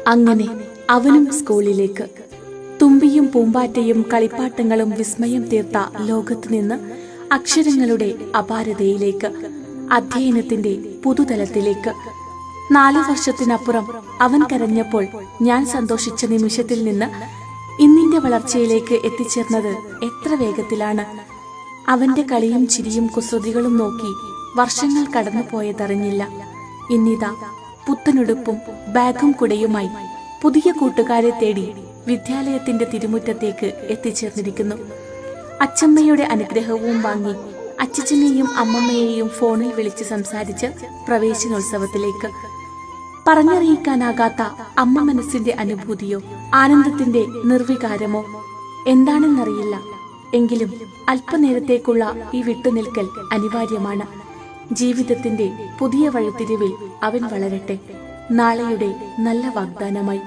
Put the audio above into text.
അങ്ങനെ അവനും സ്കൂളിലേക്ക്. തുമ്പിയും പൂമ്പാറ്റയും കളിപ്പാട്ടങ്ങളും വിസ്മയം തീർത്ത ലോകത്തു നിന്ന് അക്ഷരങ്ങളുടെ അപാരതയിലേക്ക്, അധ്യയനത്തിന്റെ പുതുതലത്തിലേക്ക്. 4 വർഷത്തിനപ്പുറം അവൻ കരഞ്ഞപ്പോൾ ഞാൻ സന്തോഷിച്ച നിമിഷത്തിൽ നിന്ന് ഇന്നിന്റെ വളർച്ചയിലേക്ക് എത്തിച്ചേർന്നത് എത്ര വേഗത്തിലാണ്. അവന്റെ കളിയും ചിരിയും കുസൃതികളും നോക്കി വർഷങ്ങൾ കടന്നുപോയതറിഞ്ഞില്ല. ഇന്നിതാ പുത്തനുടുപ്പും ബാഗും കുടയുമായി പുതിയ കൂട്ടുകാരെ തേടി വിദ്യാലയത്തിന്റെ തിരുമുറ്റത്തേക്ക് എത്തിച്ചേർന്നിരിക്കുന്നു. അച്ചമ്മയുടെ അനുഗ്രഹവും വാങ്ങി അച്ഛച്ചനെയും അമ്മമ്മയെയും ഫോണിൽ വിളിച്ച് സംസാരിച്ച് പ്രവേശനോത്സവത്തിലേക്ക്. പറഞ്ഞറിയിക്കാനാകാത്ത അമ്മ മനസ്സിന്റെ അനുഭൂതിയോ ആനന്ദത്തിന്റെ നിർവികാരമോ എന്താണെന്നറിയില്ല. എങ്കിലും അല്പനേരത്തേക്കുള്ള ഈ വിട്ടുനിൽക്കൽ അനിവാര്യമാണ്. ജീവിതത്തിന്റെ പുതിയ വഴിത്തിരിവിൽ അവൻ വളരട്ടെ, നാളെയുടെ നല്ല വാഗ്ദാനമായി.